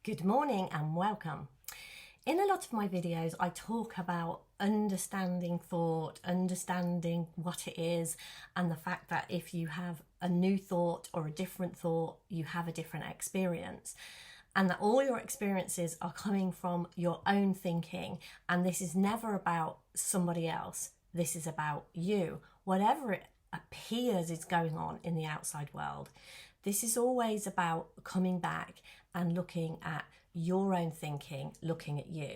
Good morning and welcome. In a lot of my videos, I talk about understanding thought, understanding what it is, and the fact that if you have a new thought or a different thought, you have a different experience. And that all your experiences are coming from your own thinking. And this is never about somebody else. This is about you. Whatever it appears is going on in the outside world, this is always about coming back and looking at your own thinking, looking at you,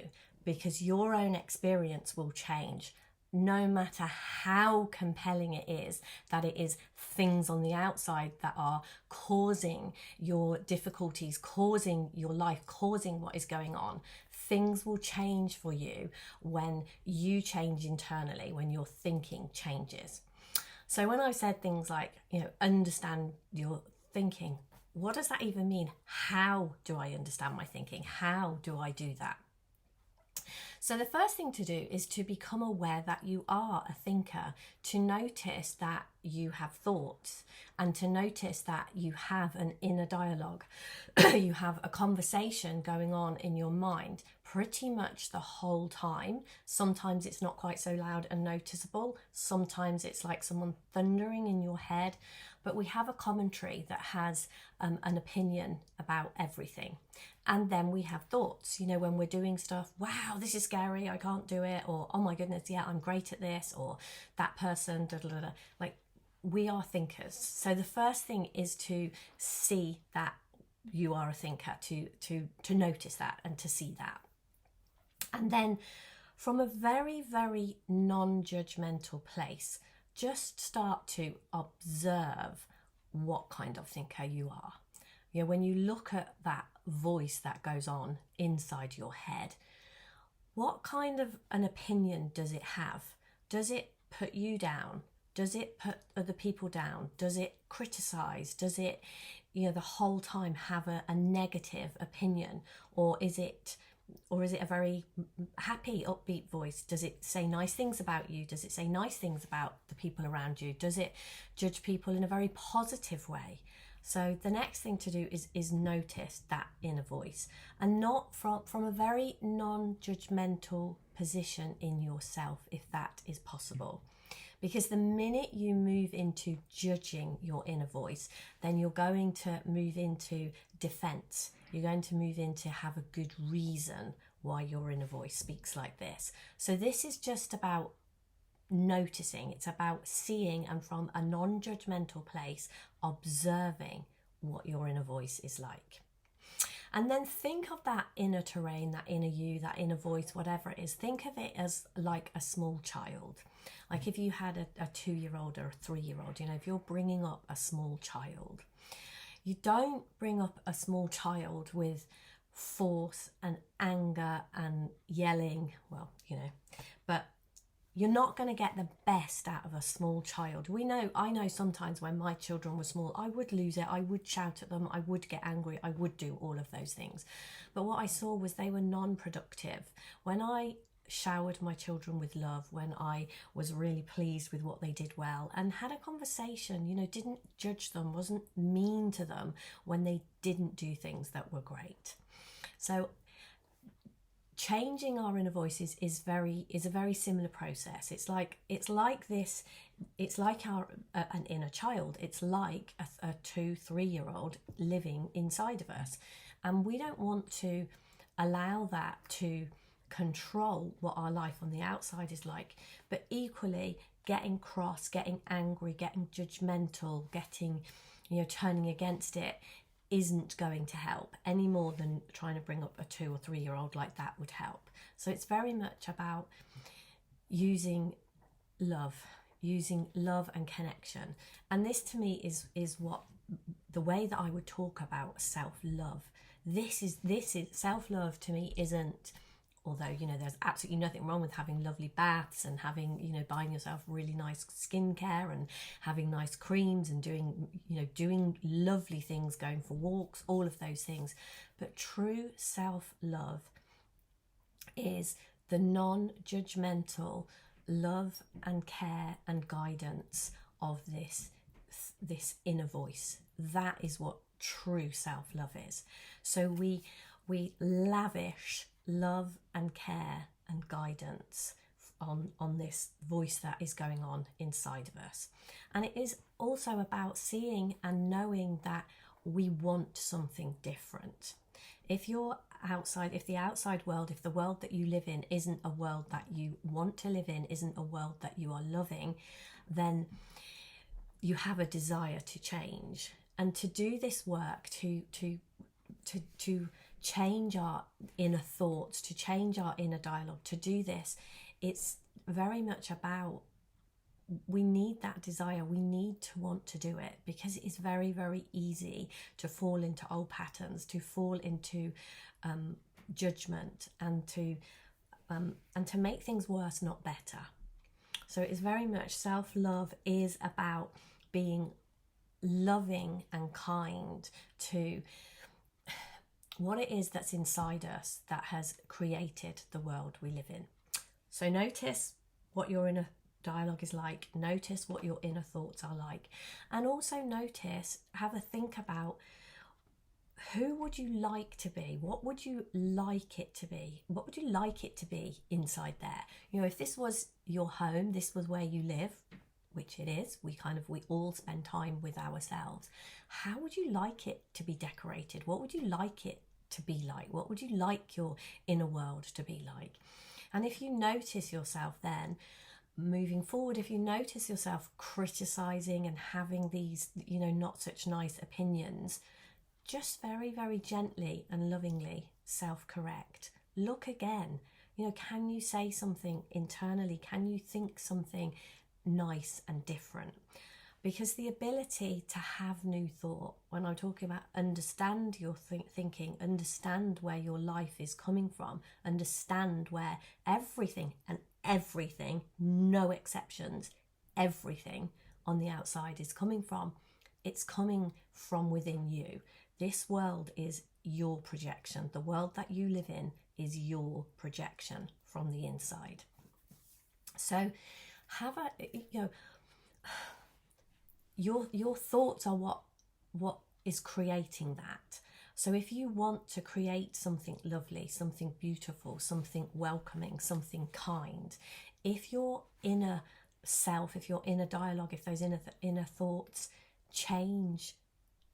because your own experience will change no matter how compelling it is that it is things on the outside that are causing your difficulties, causing your life, causing what is going on. Things will change for you when you change internally, when your thinking changes. So when I said things like, understand your thinking, what does that even mean? How do I understand my thinking? How do I do that? So the first thing to do is to become aware that you are a thinker, to notice that you have thoughts, and to notice that you have an inner dialogue. You have a conversation going on in your mind pretty much the whole time. Sometimes it's not quite so loud and noticeable. Sometimes it's like someone thundering in your head. But we have a commentary that has an opinion about everything. And then we have thoughts, when we're doing stuff, wow, this is scary, I can't do it, or oh my goodness, yeah, I'm great at this, or that person, da da da da. Like, we are thinkers. So the first thing is to see that you are a thinker, to notice that and to see that. And then from a very, very non-judgmental place, just start to observe what kind of thinker you are. When you look at that voice that goes on inside your head, what kind of an opinion does it have? Does it put you down? Does it put other people down? Does it criticize? Does it, the whole time have a negative opinion? Or is it a very happy, upbeat voice? Does it say nice things about you? Does it say nice things about the people around you? Does it judge people in a very positive way? So the next thing to do is notice that inner voice, and not from a very non-judgmental position in yourself, if that is possible. Because the minute you move into judging your inner voice, then you're going to move into defense. You're going to move into have a good reason why your inner voice speaks like this. So this is just about noticing. It's about seeing, and from a non-judgmental place, observing what your inner voice is like. And then think of that inner terrain, that inner you, that inner voice, whatever it is. Think of it as like a small child. Like if you had a 2-year-old or a 3-year-old, if you're bringing up a small child, you don't bring up a small child with force and anger and yelling, but you're not going to get the best out of a small child. I know sometimes when my children were small, I would lose it. I would shout at them. I would get angry. I would do all of those things. But what I saw was they were non-productive. When I showered my children with love, when I was really pleased with what they did well and had a conversation, didn't judge them, wasn't mean to them when they didn't do things that were great. So changing our inner voices is a very similar process. It's like an inner child. It's like a 2-3-year-old living inside of us, and we don't want to allow that to control what our life on the outside is like. But equally, getting cross, getting angry, getting judgmental, getting turning against it isn't going to help any more than trying to bring up a 2 or 3-year-old like that would help. So it's very much about using love and connection. And this to me is what the way that I would talk about self-love. This is self-love to me isn't, although, there's absolutely nothing wrong with having lovely baths and having, buying yourself really nice skincare and having nice creams and doing lovely things, going for walks, all of those things. But true self-love is the non-judgmental love and care and guidance of this inner voice. That is what true self-love is. So we we lavish love and care and guidance on this voice that is going on inside of us. And it is also about seeing and knowing that we want something different. If you're outside, if the outside world, if the world that you live in isn't a world that you want to live in, isn't a world that you are loving, then you have a desire to change. And to do this work, to change our inner thoughts, to change our inner dialogue, to do this, it's very much about, we need that desire, we need to want to do it, because it is very, very easy to fall into old patterns, to fall into judgment, and to make things worse, not better. So it is very much, self-love is about being loving and kind to what it is that's inside us that has created the world we live in. So notice what your inner dialogue is like, notice what your inner thoughts are like, and also notice, have a think about, who would you like to be? What would you like it to be? What would you like it to be inside there? You know, if this was your home, this was where you live, which it is, we all spend time with ourselves. How would you like it to be decorated? What would you like it to be like? What would you like your inner world to be like? And if you notice yourself then, moving forward, if you notice yourself criticizing and having these, you know, not such nice opinions, just very, very gently and lovingly self-correct. Look again. You know, can you say something internally? Can you think something nice and different? Because the ability to have new thought, when I'm talking about understand your thinking, understand where your life is coming from, understand where everything, no exceptions, everything on the outside is coming from. It's coming from within you. This world is your projection. The world that you live in is your projection from the inside. So have a, you know, your thoughts are what is creating that. So if you want to create something lovely, something beautiful, something welcoming, something kind, if your inner self, if your inner dialogue, if those inner thoughts change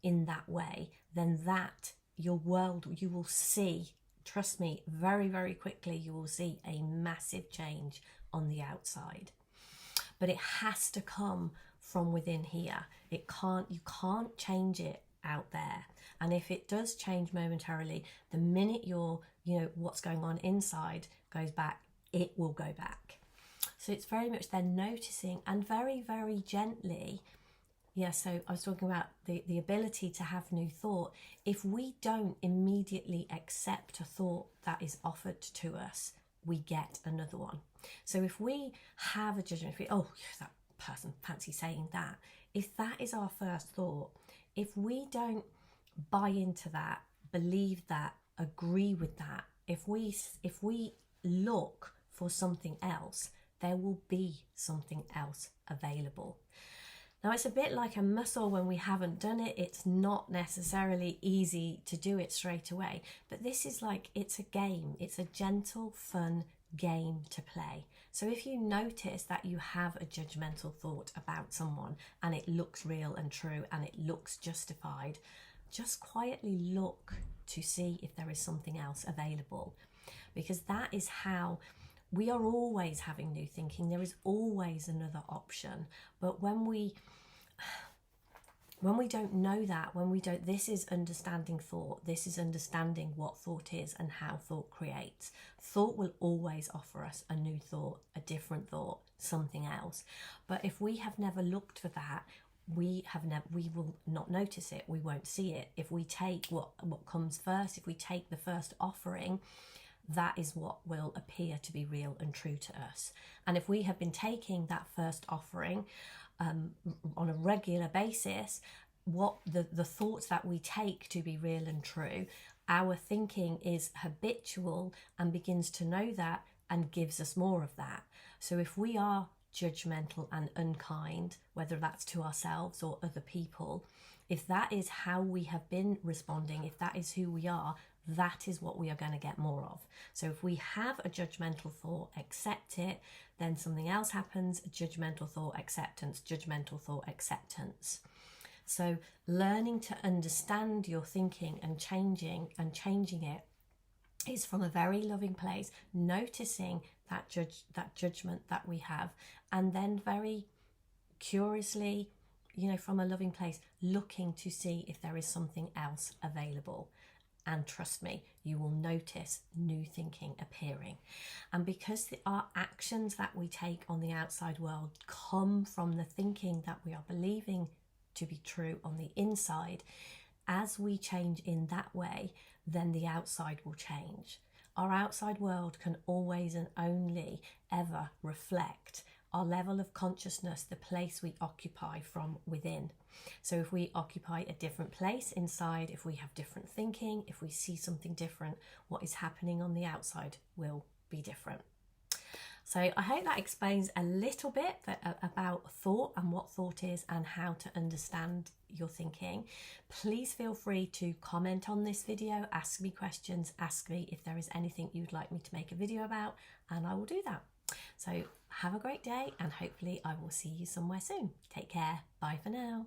in that way, then that, your world, you will see, trust me, very, very quickly, you will see a massive change on the outside. But it has to come from within here. You can't change it out there. And if it does change momentarily, the minute what's going on inside goes back, it will go back. So it's very much then noticing, and very, very gently. Yeah, so I was talking about the ability to have new thought. If we don't immediately accept a thought that is offered to us, we get another one. So if we have a judgment, that person, fancy saying that. If that is our first thought, if we don't buy into that, believe that, agree with that, if we look for something else, there will be something else available. Now, it's a bit like a muscle. When we haven't done it, it's not necessarily easy to do it straight away. But this is like, it's a game. It's a gentle, fun game to play. So if you notice that you have a judgmental thought about someone and it looks real and true and it looks justified, just quietly look to see if there is something else available. Because that is how we are always having new thinking. There is always another option. But when we don't know that, this is understanding thought. This is understanding what thought is and how thought creates. Thought will always offer us a new thought, a different thought, something else. But if we have never looked for that, we will not notice it. We won't see it. If we take what comes first, if we take the first offering, that is what will appear to be real and true to us. And if we have been taking that first offering on a regular basis, what the thoughts that we take to be real and true, our thinking is habitual and begins to know that and gives us more of that. So if we are judgmental and unkind, whether that's to ourselves or other people, if that is how we have been responding, if that is who we are, that is what we are going to get more of. So if we have a judgmental thought, accept it, then something else happens, judgmental thought, acceptance, judgmental thought, acceptance. So learning to understand your thinking and changing it is from a very loving place, noticing that judgment that we have, and then very curiously, from a loving place, looking to see if there is something else available. And trust me, you will notice new thinking appearing. And because our actions that we take on the outside world come from the thinking that we are believing to be true on the inside, as we change in that way, then the outside will change. Our outside world can always and only ever reflect our level of consciousness, the place we occupy from within. So if we occupy a different place inside, if we have different thinking, if we see something different, what is happening on the outside will be different. So I hope that explains a little bit about thought and what thought is and how to understand your thinking. Please feel free to comment on this video, ask me questions, ask me if there is anything you'd like me to make a video about, and I will do that. So have a great day, and hopefully I will see you somewhere soon. Take care. Bye for now.